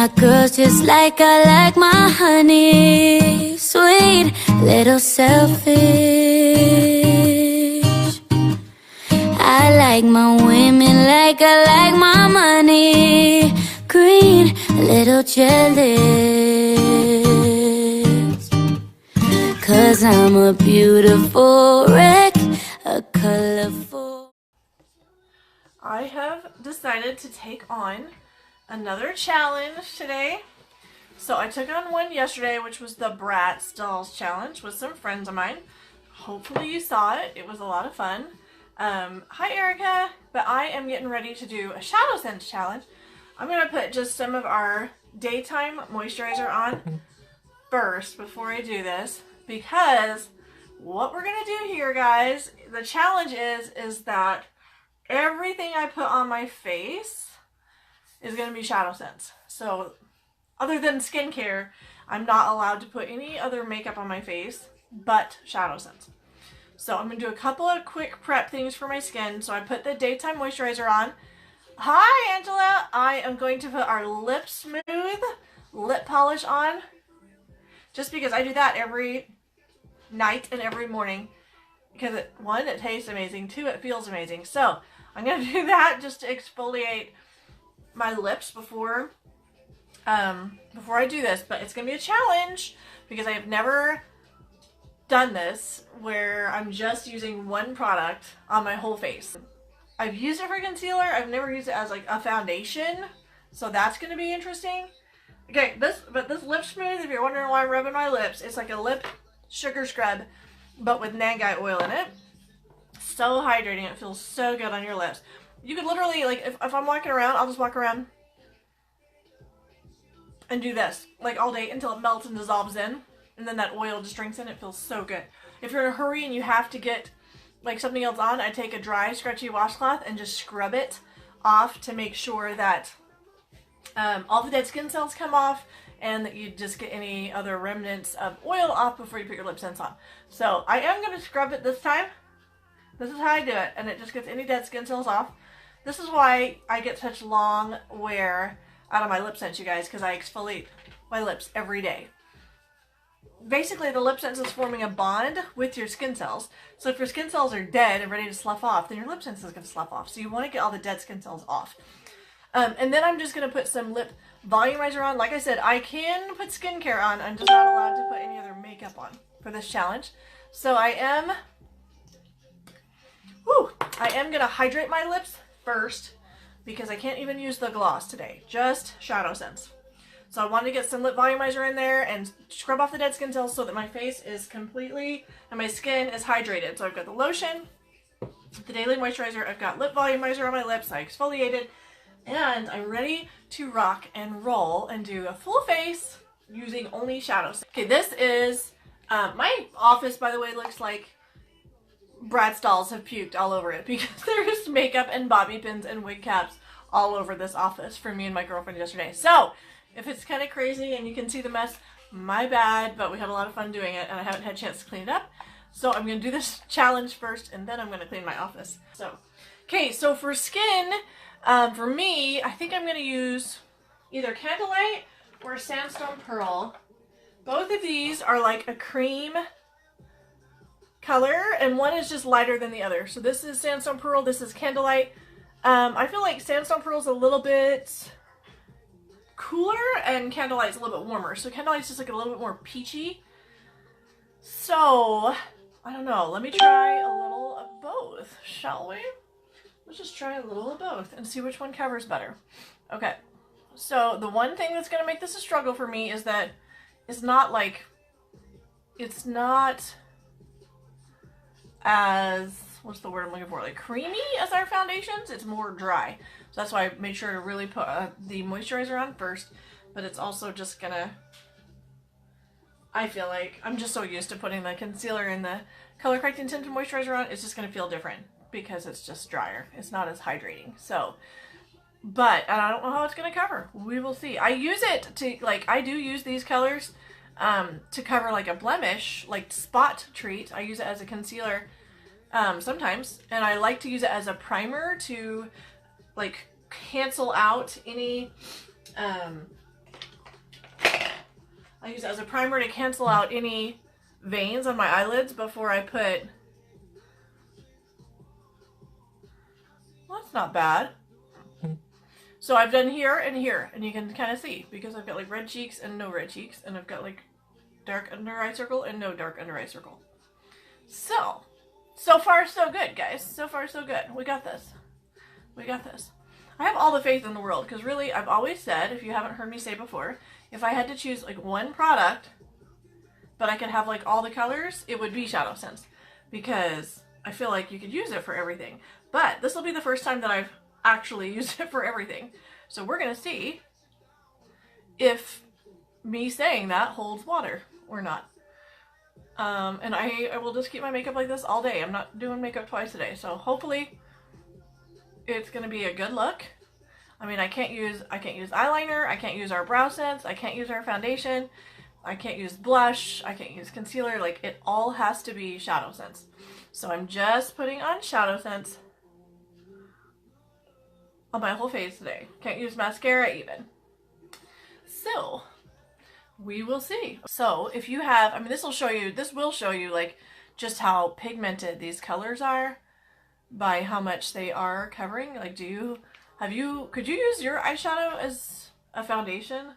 my girls just like I like my honey. Sweet, little selfish. I like my women like I like my money. Green, a little jealous. 'Cause I'm a beautiful wreck, a colorful. I have decided to take on another challenge today. So I took on one yesterday, which was the Bratz Dolls Challenge with some friends of mine. Hopefully you saw it. It was a lot of fun. Hi Erica, but I am getting ready to do a ShadowSense challenge. I'm going to put just some of our daytime moisturizer on first before I do this, because what we're going to do here, guys, the challenge is that everything I put on my face is going to be ShadowSense. So other than skincare, I'm not allowed to put any other makeup on my face but ShadowSense. So I'm going to do a couple of quick prep things for my skin. So I put the daytime moisturizer on. Hi Angela! I am going to put our Lip Smooth lip polish on, just because I do that every night and every morning, because one, it tastes amazing, two, it feels amazing. So I'm going to do that just to exfoliate my lips before I do this. But it's going to be a challenge because I have never done this where I'm just using one product on my whole face. I've used it for concealer. I've never used it as like a foundation, so that's going to be interesting. Okay, this Lip Smooth, if you're wondering why I'm rubbing my lips, it's like a lip sugar scrub but with Nangai oil in it. So hydrating. It feels so good on your lips. You could literally, like, if I'm walking around, I'll just walk around and do this like all day until it melts and dissolves in, and then that oil just drinks in. It feels so good. If you're in a hurry and you have to get like something else on, I take a dry scratchy washcloth and just scrub it off to make sure that all the dead skin cells come off and that you just get any other remnants of oil off before you put your lip sense on. So I am going to scrub it this time. This is how I do it, and it just gets any dead skin cells off. This is why I get such long wear out of my lip sense, you guys, because I exfoliate my lips every day. Basically, the lip sense is forming a bond with your skin cells. So if your skin cells are dead and ready to slough off, then your lip sense is going to slough off. So you want to get all the dead skin cells off. And then I'm just going to put some lip volumizer on. Like I said, I can put skincare on. I'm just not allowed to put any other makeup on for this challenge. So I am going to hydrate my lips first because I can't even use the gloss today. Just ShadowSense. So I wanted to get some lip volumizer in there and scrub off the dead skin cells so that my face is completely, and my skin is hydrated. So I've got the lotion, the daily moisturizer, I've got lip volumizer on my lips, I exfoliated, and I'm ready to rock and roll and do a full face using only ShadowSense. Okay, this is, my office, by the way, looks like Bratz dolls have puked all over it because there's makeup and bobby pins and wig caps all over this office for me and my girlfriend yesterday. So if it's kind of crazy and you can see the mess, my bad, but we had a lot of fun doing it and I haven't had a chance to clean it up. So I'm going to do this challenge first and then I'm going to clean my office. So, okay, so for skin, for me, I think I'm going to use either Candlelight or Sandstone Pearl. Both of these are like a cream color and one is just lighter than the other. So this is Sandstone Pearl, this is Candlelight. I feel like Sandstone Pearl is a little bit cooler and Candlelight's a little bit warmer. So Candlelight's just like a little bit more peachy. So, I don't know. Let me try a little of both, shall we? Let's just try a little of both and see which one covers better. Okay. So, the one thing that's going to make this a struggle for me is that it's not like, it's not as, what's the word I'm looking for, like creamy as our foundations. It's more dry. So that's why I made sure to really put the moisturizer on first, but it's also just gonna, I feel like, I'm just so used to putting the concealer and the color correcting tinted moisturizer on, it's just gonna feel different because it's just drier. It's not as hydrating. So, but I don't know how it's gonna cover. We will see. I use it to, like, I do use these colors to cover like a blemish, like spot treat. I use it as a concealer sometimes, and I like to use it as a primer to like cancel out any I use it as a primer to cancel out any veins on my eyelids before I put... Well, that's not bad. So I've done here, and you can kind of see because I've got like red cheeks and no red cheeks, and I've got like dark under eye circle and no dark under eye circle. So far so good, guys. So far so good. We got this. We got this. I have all the faith in the world because really, I've always said, if you haven't heard me say before, if I had to choose like one product, but I could have like all the colors, it would be ShadowSense because I feel like you could use it for everything. But this will be the first time that I've actually used it for everything. So we're going to see if me saying that holds water or not. And I will just keep my makeup like this all day. I'm not doing makeup twice a day. So hopefully it's going to be a good look. I mean, I can't use eyeliner. I can't use our Brow Sense. I can't use our foundation. I can't use blush. I can't use concealer. Like, it all has to be ShadowSense. So I'm just putting on ShadowSense on my whole face today. Can't use mascara even. So we will see. So if you have, I mean, this will show you like just how pigmented these colors are by how much they are covering. Like, could you use your eyeshadow as a foundation?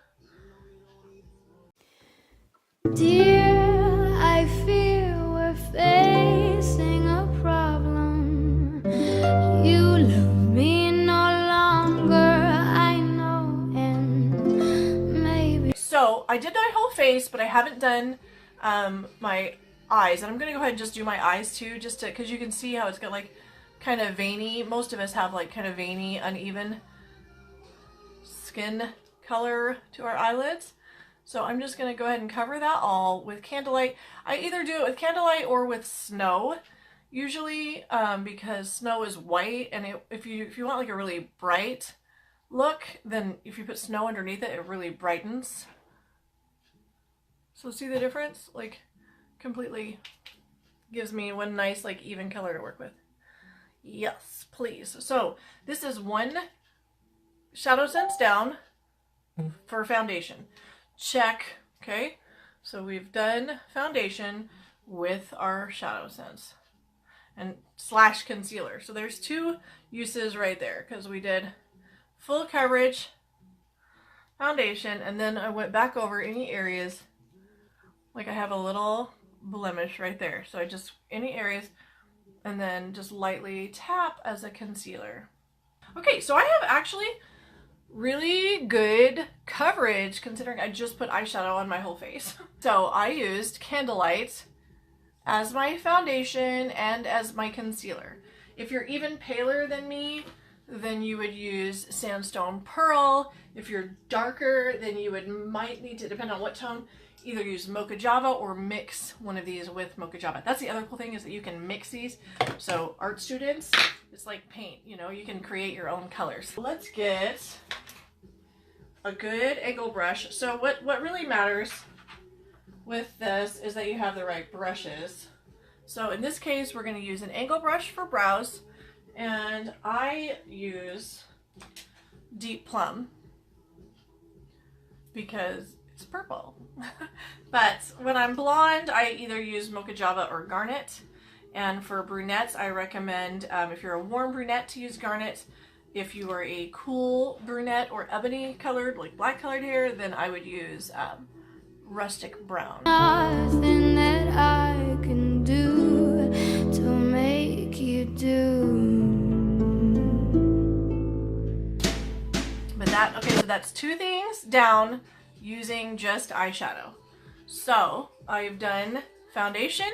Dear, I fear we're facing a problem. You love me no longer, I know, and maybe. So I did my whole face, but I haven't done my eyes, and I'm gonna go ahead and just do my eyes too, just to, because you can see how it's got like kind of veiny. Most of us have like kind of veiny, uneven skin color to our eyelids. So I'm just going to go ahead and cover that all with candlelight. I either do it with candlelight or with snow, usually, because snow is white, and if you want like a really bright look, then if you put snow underneath it, it really brightens. So see the difference? Like, completely gives me one nice like even color to work with. Yes, please. So this is one ShadowSense down for foundation. Check. Okay, so we've done foundation with our ShadowSense and / concealer. So there's two uses right there, because we did full coverage foundation, and then I went back over any areas, like I have a little blemish right there, so I just any areas, and then just lightly tap as a concealer. Okay, so I have actually really good coverage considering I just put eyeshadow on my whole face. So I used candlelight as my foundation and as my concealer. If you're even paler than me, then you would use Sandstone Pearl. If you're darker, then you might need to, depend on what tone, either use Mocha Java or mix one of these with Mocha Java. That's the other cool thing, is that you can mix these. So art students, it's like paint, you know, you can create your own colors. Let's get a good angle brush. So what really matters with this is that you have the right brushes. So in this case, we're going to use an angle brush for brows, and I use Deep Plum because it's purple. But when I'm blonde, I either use Mocha Java or Garnet. And for brunettes, I recommend, if you're a warm brunette, to use Garnet. If you are a cool brunette or ebony colored, like black colored hair, then I would use Rustic Brown. Nothing that I can do to make you do. But that, okay, so that's two things down using just eyeshadow. So I've done foundation,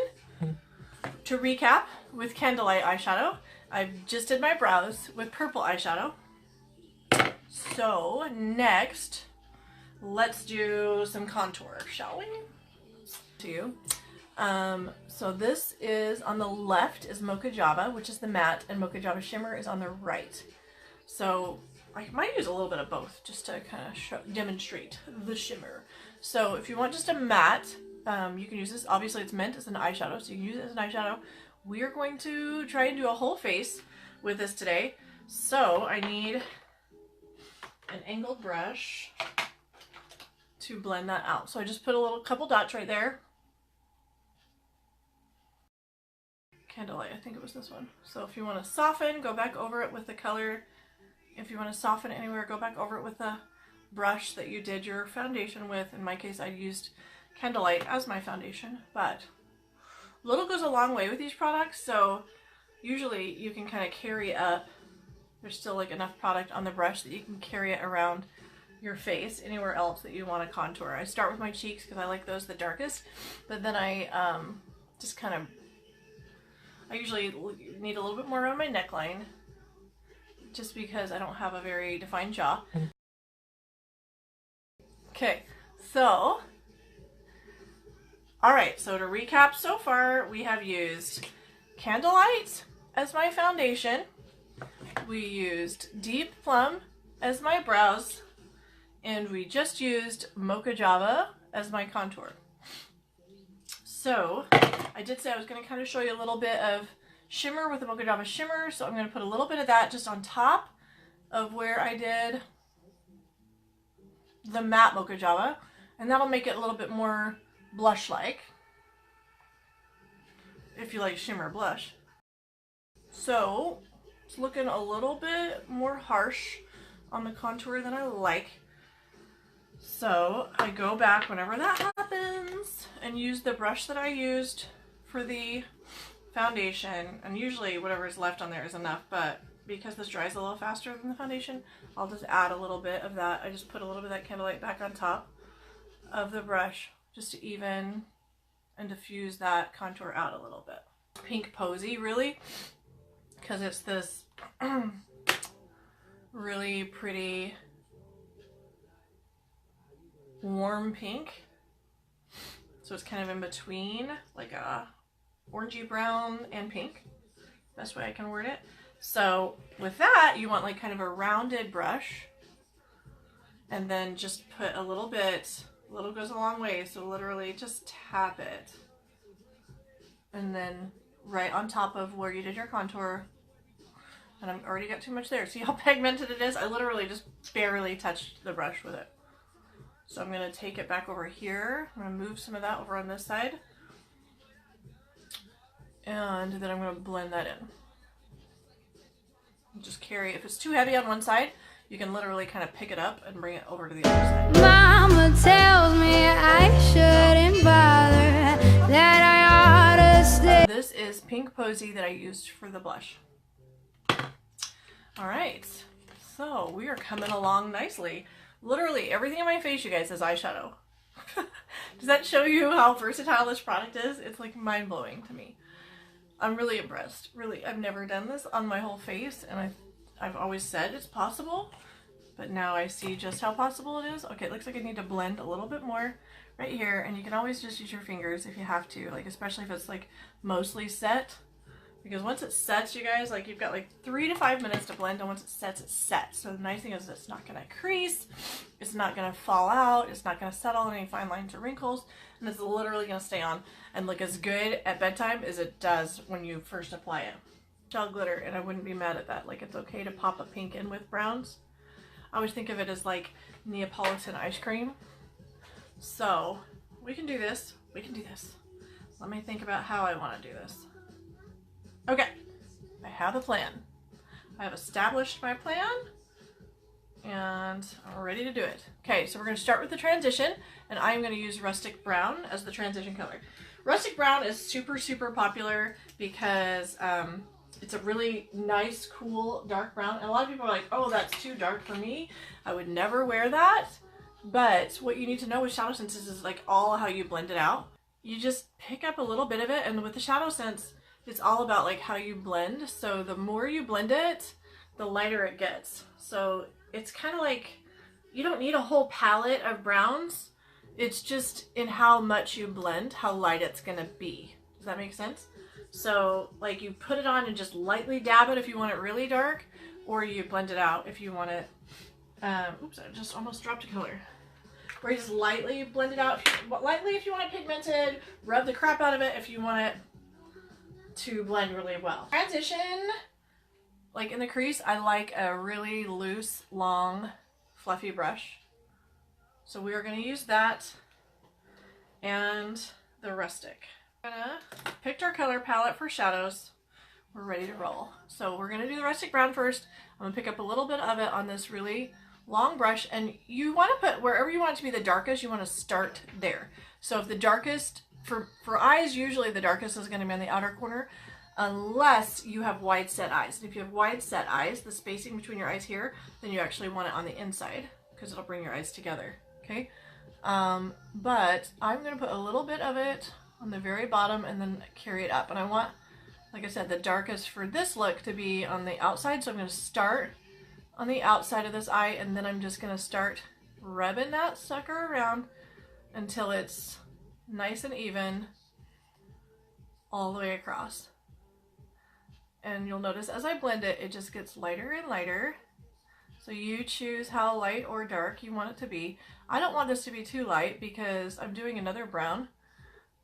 to recap, with candlelight eyeshadow. I just did my brows with purple eyeshadow. So next, let's do some contour, shall we? To you. So this is on the left is Mocha Java, which is the matte, and Mocha Java Shimmer is on the right. So I might use a little bit of both just to kind of demonstrate the shimmer. So if you want just a matte, you can use this. Obviously it's meant as an eyeshadow, so you can use it as an eyeshadow. We are going to try and do a whole face with this today. So I need an angled brush to blend that out. So I just put a couple dots right there. Candlelight, I think it was this one. So if you want to soften, go back over it with the color. If you want to soften it anywhere, go back over it with the brush that you did your foundation with. In my case, I used Candlelight as my foundation, but little goes a long way with these products. So usually you can kind of carry up, there's still like enough product on the brush that you can carry it around your face, anywhere else that you want to contour. I start with my cheeks because I like those the darkest, but then I just kind of, I usually need a little bit more around my neckline just because I don't have a very defined jaw. Okay, so, alright, so to recap so far, we have used Candlelight as my foundation, we used Deep Plum as my brows, and we just used Mocha Java as my contour. So, I did say I was going to kind of show you a little bit of shimmer with the Mocha Java shimmer, so I'm going to put a little bit of that just on top of where I did the matte Mocha Java, and that'll make it a little bit more blush-like, if you like shimmer blush. So, it's looking a little bit more harsh on the contour than I like. So I go back whenever that happens and use the brush that I used for the foundation, and usually whatever is left on there is enough, but because this dries a little faster than the foundation, I'll just add a little bit of that. I just put a little bit of that Candlelight back on top of the brush just to even and diffuse that contour out a little bit. Pink Posy, really, because it's this really pretty warm pink, so it's kind of in between, like a orangey brown and pink, best way I can word it. So with that, you want like kind of a rounded brush, and then just put a little bit, little goes a long way, so literally just tap it, and then right on top of where you did your contour. And I've already got too much there. See how pigmented it is? I literally just barely touched the brush with it. So I'm going to take it back over here. I'm going to move some of that over on this side. And then I'm going to blend that in. Just carry, if it's too heavy on one side, you can literally kind of pick it up and bring it over to the other side. Mama tells me I shouldn't bother, that I ought to stay. This is Pink Posy that I used for the blush. Alright, so we are coming along nicely. Literally everything on my face, you guys, is eyeshadow. Does that show you how versatile this product is? It's like mind-blowing to me. I'm really impressed. Really, I've never done this on my whole face, and I've always said it's possible, but now I see just how possible it is. Okay, it looks like I need to blend a little bit more right here, and you can always just use your fingers if you have to, like especially if it's like mostly set. Because once it sets, you guys, like you've got like 3 to 5 minutes to blend, and once it sets, it's set. So the nice thing is it's not going to crease, it's not going to fall out, it's not going to settle in any fine lines or wrinkles, and it's literally going to stay on and look as good at bedtime as it does when you first apply it. Gel glitter, and I wouldn't be mad at that. Like, it's okay to pop a pink in with browns. I always think of it as like Neapolitan ice cream. So we can do this. We can do this. Let me think about how I want to do this. Okay, I have a plan. I have established my plan, and I'm ready to do it. Okay, so we're going to start with the transition, and I'm going to use Rustic Brown as the transition color. Rustic Brown is super, super popular because it's a really nice, cool, dark brown. And a lot of people are like, oh, that's too dark for me. I would never wear that. But what you need to know with ShadowSense is like all how you blend it out. You just pick up a little bit of it, and with the ShadowSense, it's all about like how you blend. So the more you blend it, the lighter it gets. So it's kind of like, you don't need a whole palette of browns. It's just in how much you blend, how light it's gonna be. Does that make sense? So like you put it on and just lightly dab it if you want it really dark, or you blend it out if you want it, oops, I just almost dropped a color. Or you just lightly blend it out, lightly if you want it pigmented, rub the crap out of it if you want it to blend really well. Transition, like in the crease, I like a really loose, long, fluffy brush. So we are going to use that and the rustic. We're gonna picked our color palette for shadows. We're ready to roll. So we're gonna do the rustic brown first. I'm gonna pick up a little bit of it on this really long brush, and you want to put wherever you want it to be the darkest, you want to start there. So if the darkest, for eyes, usually the darkest is going to be on the outer corner, unless you have wide set eyes. And if you have wide set eyes, the spacing between your eyes here, then you actually want it on the inside because it'll bring your eyes together. Okay. But I'm going to put a little bit of it on the very bottom and then carry it up. And I want, like I said, the darkest for this look to be on the outside. So I'm going to start on the outside of this eye, and then I'm just going to start rubbing that sucker around until it's nice and even all the way across. And you'll notice as I blend it, it just gets lighter and lighter. So you choose how light or dark you want it to be. I don't want this to be too light because I'm doing another brown,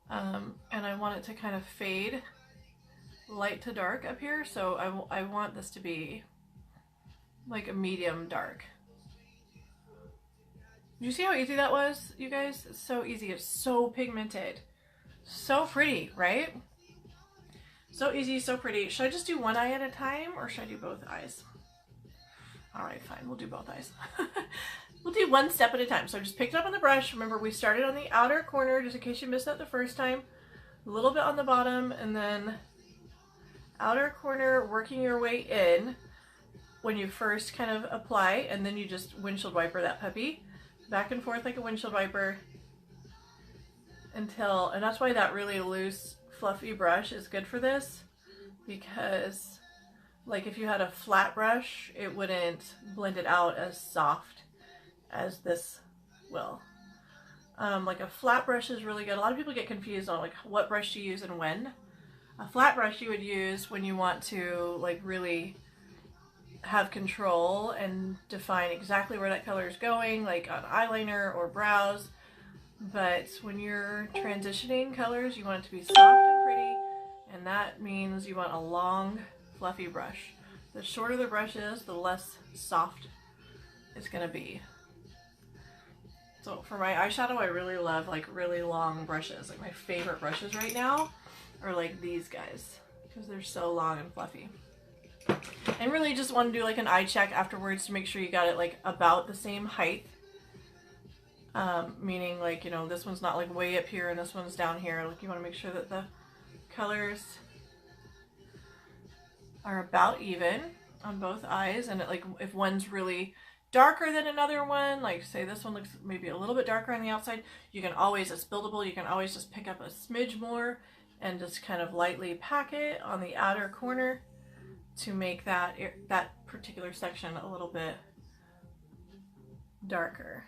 and I want it to kind of fade light to dark up here. So I want this to be like a medium dark. Did you see how easy that was, you guys? It's so easy. It's so pigmented. So pretty, right? So easy, so pretty. Should I just do one eye at a time, or should I do both eyes? All right, fine. We'll do both eyes. We'll do one step at a time. So I just picked it up on the brush. Remember, we started on the outer corner, just in case you missed that the first time. A little bit on the bottom, and then outer corner, working your way in when you first kind of apply, and then you just windshield wiper that puppy back and forth like a windshield wiper until, and that's why that really loose fluffy brush is good for this, because like if you had a flat brush, it wouldn't blend it out as soft as this will. Like a flat brush is really good. A lot of people get confused on like what brush to use and when. A flat brush you would use when you want to like really have control and define exactly where that color is going, like on eyeliner or brows. But when you're transitioning colors, you want it to be soft and pretty, and that means you want a long, fluffy brush. The shorter the brush is, the less soft it's gonna be. So for my eyeshadow, I really love like really long brushes. Like my favorite brushes right now are like these guys, because they're so long and fluffy. And really just want to do like an eye check afterwards to make sure you got it like about the same height. Meaning like, you know, this one's not like way up here and this one's down here. Like you want to make sure that the colors are about even on both eyes. And it, like if one's really darker than another one, like say this one looks maybe a little bit darker on the outside, you can always, it's buildable, you can always just pick up a smidge more and just kind of lightly pack it on the outer corner to make that particular section a little bit darker.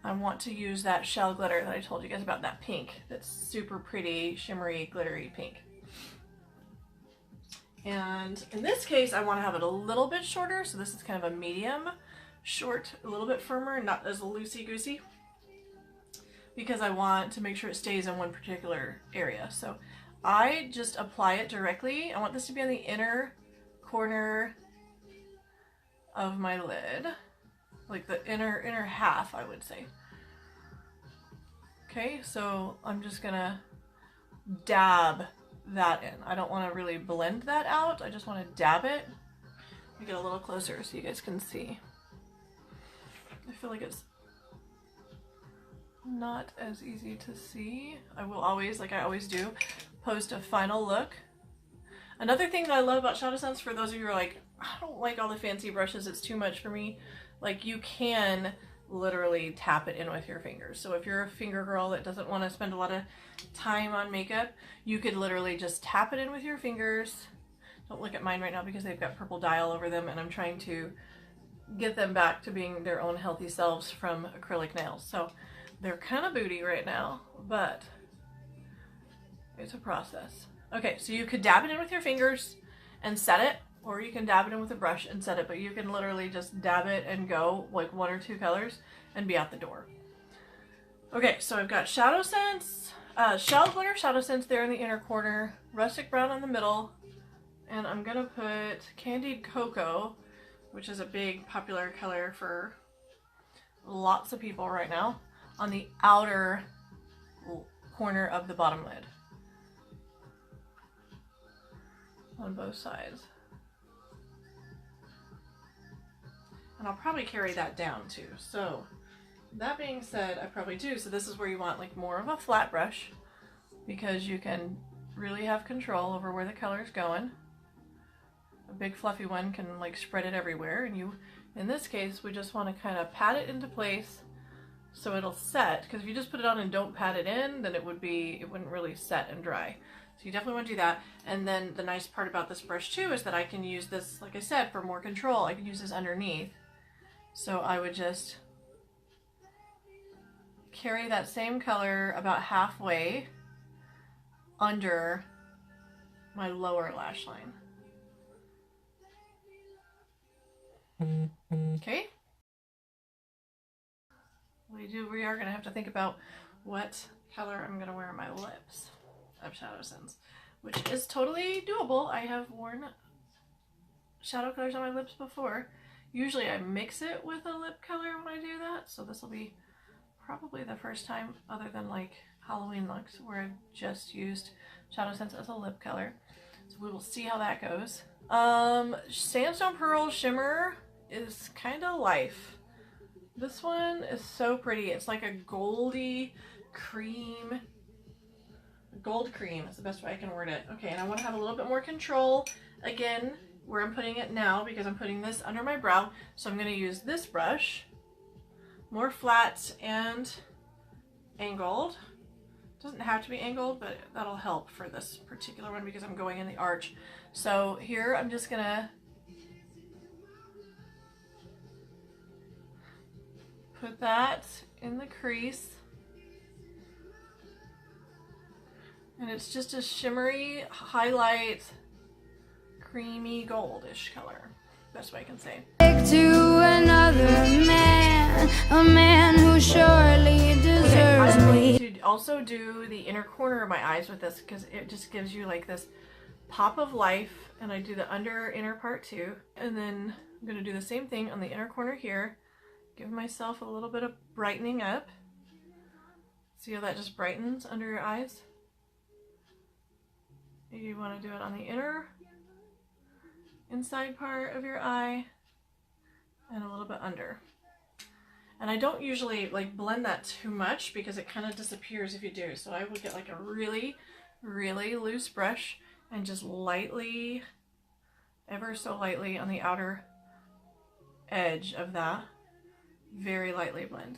I want to use that shell glitter that I told you guys about, that pink, that's super pretty, shimmery, glittery pink. And in this case, I want to have it a little bit shorter, so this is kind of a medium short, a little bit firmer, not as loosey-goosey, because I want to make sure it stays in one particular area. So I just apply it directly. I want this to be on the inner corner of my lid, like the inner half, I would say. Okay, so I'm just gonna dab that in. I don't want to really blend that out. I just want to dab it. Let me get a little closer so you guys can see. I feel like it's not as easy to see. I will always, like I always do, post a final look. Another thing that I love about ShadowSense, for those of you who are like, I don't like all the fancy brushes, it's too much for me, like you can literally tap it in with your fingers. So if you're a finger girl that doesn't want to spend a lot of time on makeup, you could literally just tap it in with your fingers. Don't look at mine right now because they've got purple dye all over them, and I'm trying to get them back to being their own healthy selves from acrylic nails. So they're kind of booty right now, but it's a process. Okay, so you could dab it in with your fingers and set it, or you can dab it in with a brush and set it, but you can literally just dab it and go like one or two colors and be out the door. Okay, so I've got ShadowSense, shell glitter ShadowSense there in the inner corner, rustic brown in the middle, and I'm gonna put candied cocoa which is a big popular color for lots of people right now, on the outer corner of the bottom lid. On both sides. And I'll probably carry that down too. So that being said, I probably do. So this is where you want like more of a flat brush, because you can really have control over where the color is going. A big fluffy one can like spread it everywhere, and you, in this case, we just want to kind of pat it into place so it'll set, because if you just put it on and don't pat it in, then it wouldn't really set and dry. So you definitely want to do that. And then the nice part about this brush too is that I can use this, like I said, for more control. I can use this underneath. So I would just carry that same color about halfway under my lower lash line. Okay. We are going to have to think about what color I'm going to wear on my lips of ShadowSense, which is totally doable. I have worn shadow colors on my lips before. Usually I mix it with a lip color when I do that, so this will be probably the first time, other than like Halloween looks, where I've just used ShadowSense as a lip color. So we will see how that goes. Sandstone Pearl Shimmer is kind of life. This one is so pretty. It's like a goldy cream. Gold cream is the best way I can word it. Okay, and I want to have a little bit more control again where I'm putting it now, because I'm putting this under my brow. So I'm going to use this brush, more flat and angled. Doesn't have to be angled, but that'll help for this particular one because I'm going in the arch. So here I'm just going to put that in the crease. And it's just a shimmery highlight, creamy goldish color. Best way I can say. To another man, a man who surely deserves I'm me. going to also do the inner corner of my eyes with this, because it just gives you like this pop of life. And I do the inner part too. And then I'm going to do the same thing on the inner corner here. Give myself a little bit of brightening up. See how that just brightens under your eyes? You want to do it on the inner inside part of your eye and a little bit under. And I don't usually like blend that too much because it kind of disappears if you do. So I will get like a really, really loose brush and just lightly, ever so lightly on the outer edge of that, very lightly blend.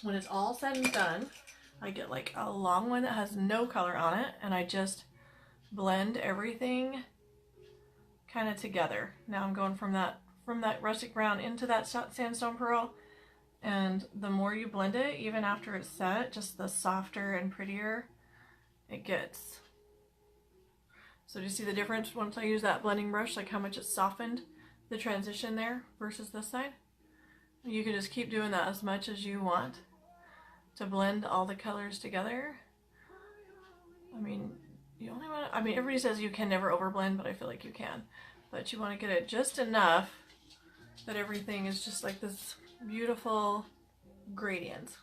When it's all said and done, I get like a long one that has no color on it, and I just blend everything kind of together. Now I'm going from that rustic brown into that sandstone pearl, and the more you blend it, even after it's set, just the softer and prettier it gets. So do you see the difference once I use that blending brush, like how much it softened the transition there versus this side? You can just keep doing that as much as you want to blend all the colors together. I mean, you only want to, I mean, everybody says you can never overblend, but I feel like you can. But you want to get it just enough that everything is just like this beautiful gradient.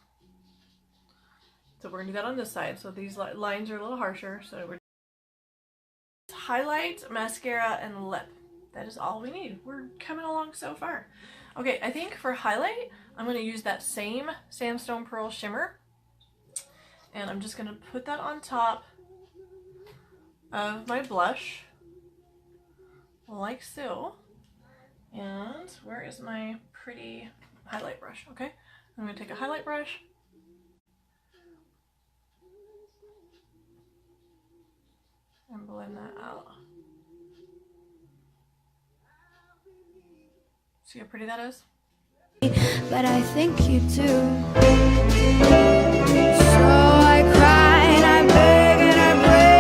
So we're going to do that on this side. So these lines are a little harsher. So we're highlight, mascara, and lip. That is all we need. We're coming along so far. Okay, I think for highlight, I'm going to use that same Sandstone Pearl Shimmer. And I'm just going to put that on top of my blush, like so. And where is my pretty highlight brush? Okay, I'm going to take a highlight brush. And blend that out. See how pretty that is? But I think you do. So I cried, I beg and I pray.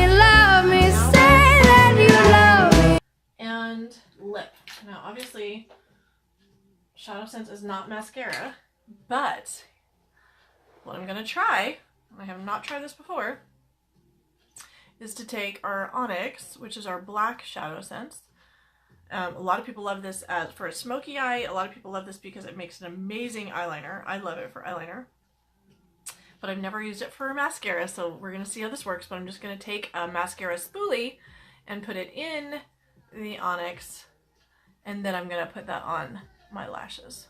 Love me, say that you love me. And lip. Now obviously ShadowSense is not mascara, but what I'm gonna try, and I have not tried this before, is to take our Onyx, which is our black ShadowSense, A lot of people love this for a smoky eye. A lot of people love this because it makes an amazing eyeliner. I love it for eyeliner. But I've never used it for mascara, so we're going to see how this works. But I'm just going to take a mascara spoolie and put it in the Onyx, and then I'm going to put that on my lashes.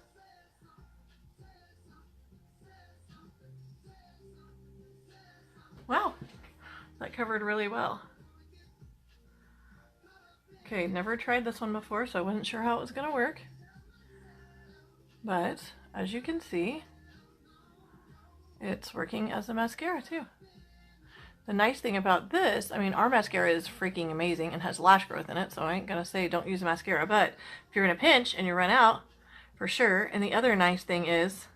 Wow, that covered really well. Okay, never tried this one before, so I wasn't sure how it was going to work. But as you can see, it's working as a mascara too. The nice thing about this, I mean, our mascara is freaking amazing and has lash growth in it, so I ain't gonna say don't use a mascara, but if you're in a pinch and you run out, for sure. And the other nice thing is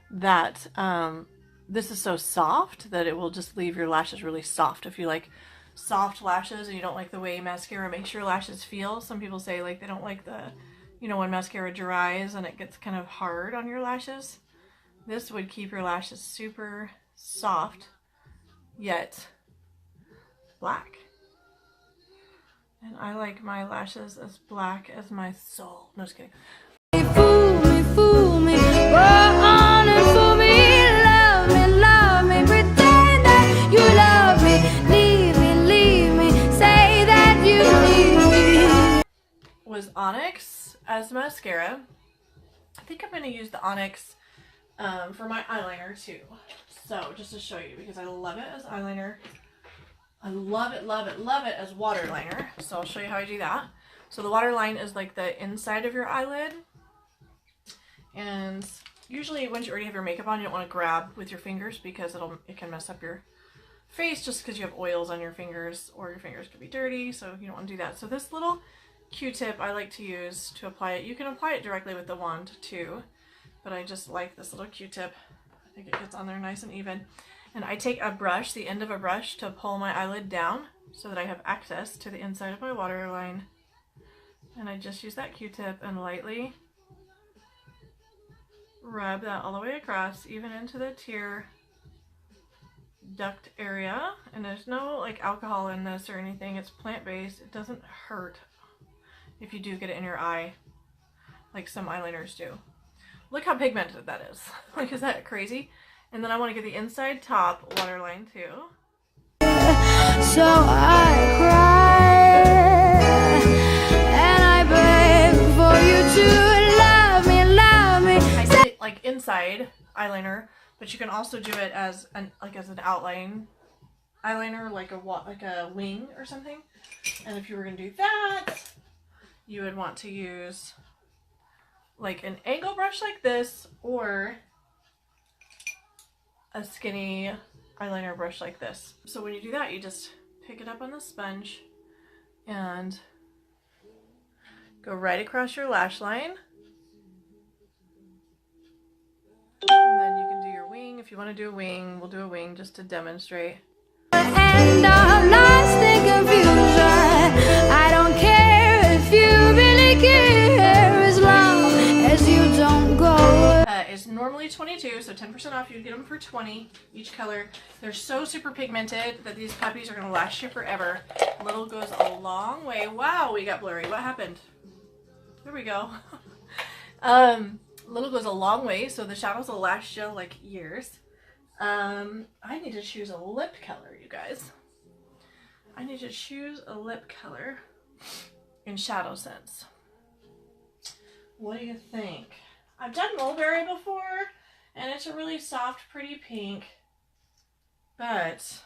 that this is so soft that it will just leave your lashes really soft. If you like soft lashes and you don't like the way mascara makes your lashes feel, some people say like they don't like the, you know, when mascara dries and it gets kind of hard on your lashes. This would keep your lashes super soft, yet black. And I like my lashes as black as my soul. No, just kidding. Fool me, go on and fool me, love me, pretend that you love me, leave me, say that you need me. Was Onyx as mascara. I think I'm going to use the Onyx for my eyeliner too. So just to show you, because I love it as eyeliner. I love it, love it, love it as waterliner. So I'll show you how I do that. So the waterline is like the inside of your eyelid. And usually once you already have your makeup on, you don't want to grab with your fingers because it can mess up your face just because you have oils on your fingers, or your fingers could be dirty, so you don't want to do that. So this little Q-tip I like to use to apply it. You can apply it directly with the wand too, but I just like this little Q-tip. I think it gets on there nice and even. And I take a brush, the end of a brush, to pull my eyelid down so that I have access to the inside of my waterline. And I just use that Q-tip and lightly rub that all the way across, even into the tear duct area. And there's no like alcohol in this or anything. It's plant-based. It doesn't hurt if you do get it in your eye like some eyeliners do. Look how pigmented that is. Like, is that crazy? And then I want to get the inside top waterline too. So I cry and I beg for you to love me, love me. I did it like inside eyeliner, but you can also do it as an outline eyeliner, like a wing or something. And if you were gonna do that, you would want to use like an angle brush like this, or a skinny eyeliner brush like this. So when you do that, you just pick it up on the sponge and go right across your lash line. And then you can do your wing. If you want to do a wing, we'll do a wing just to demonstrate. And I'm lost in confusion. I don't care if you really care, as long as you don't go. It's normally $22, so 10% off. You'd get them for $20 each color. They're so super pigmented that these puppies are going to last you forever. Little goes a long way. Wow, we got blurry. What happened? There we go. Little goes a long way, so the shadows will last you like years. I need to choose a lip color, you guys. I need to choose a lip color in ShadowSense. What do you think? I've done mulberry before, and it's a really soft, pretty pink, but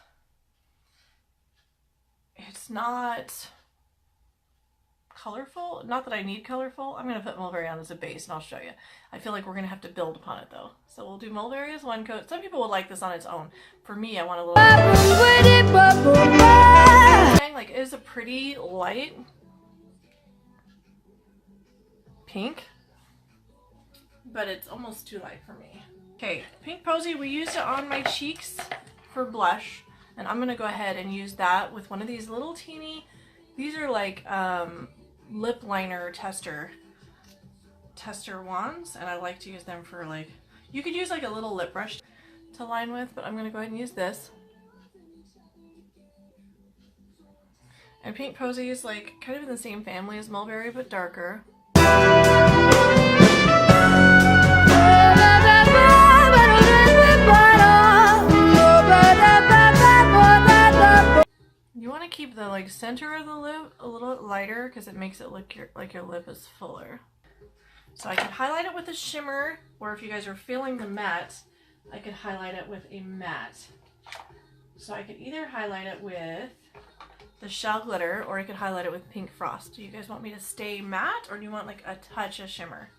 it's not colorful. Not that I need colorful. I'm going to put mulberry on as a base, and I'll show you. I feel like we're going to have to build upon it, though. So we'll do mulberry as one coat. Some people would like this on its own. For me, I want a little... Like, it is a pretty light pink, but it's almost too light for me. Okay, Pink Posy, we used it on my cheeks for blush, and I'm gonna go ahead and use that with one of these little teeny, these are like lip liner tester wands, and I like to use them for like, you could use like a little lip brush to line with, but I'm gonna go ahead and use this. And Pink Posy is like kind of in the same family as Mulberry, but darker. You want to keep the like center of the lip a little lighter because it makes it look like your lip is fuller. So I could highlight it with a shimmer, or if you guys are feeling the matte, I could highlight it with a matte. So I could either highlight it with the shell glitter, or I could highlight it with pink frost. Do you guys want me to stay matte, or do you want like a touch of shimmer?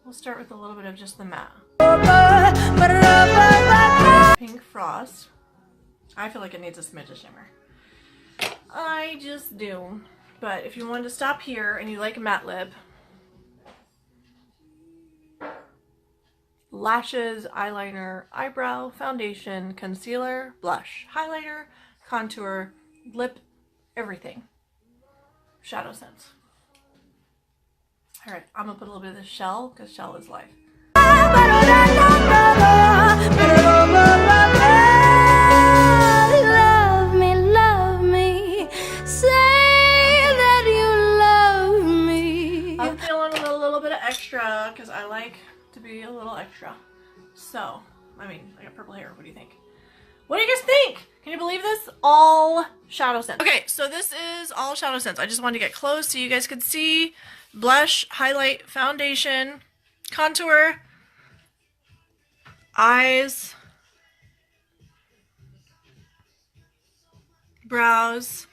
We'll start with a little bit of just the matte. Pink frost. I feel like it needs a smidge of shimmer. I just do. But if you wanted to stop here and you like matte lip, lashes, eyeliner, eyebrow, foundation, concealer, blush, highlighter, contour, lip, everything. ShadowSense. Alright, I'm gonna put a little bit of the shell because shell is life. Love me, say that you love me. I'm feeling a little bit of extra because I like to be a little extra. So, I mean, I got purple hair. What do you think? What do you guys think? Can you believe this? All ShadowSense. Okay, so this is all ShadowSense. I just wanted to get close so you guys could see blush, highlight, foundation, contour, eyes, brows.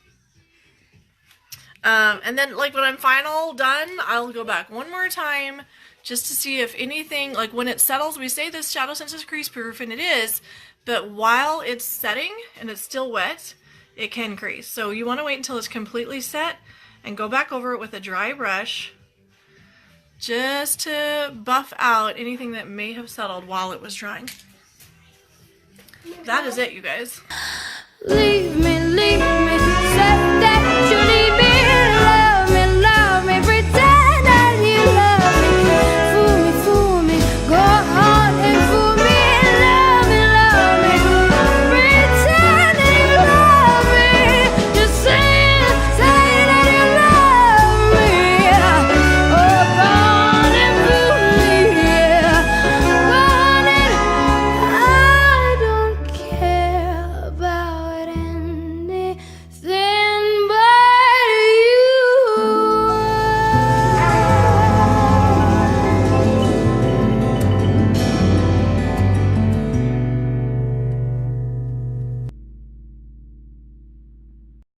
And then like when I'm final done, I'll go back one more time just to see if anything, like when it settles, we say this ShadowSense is crease proof, and it is, but while it's setting and it's still wet, it can crease. So you want to wait until it's completely set and go back over it with a dry brush just to buff out anything that may have settled while it was drying. That is it, you guys. Leave me, leave me.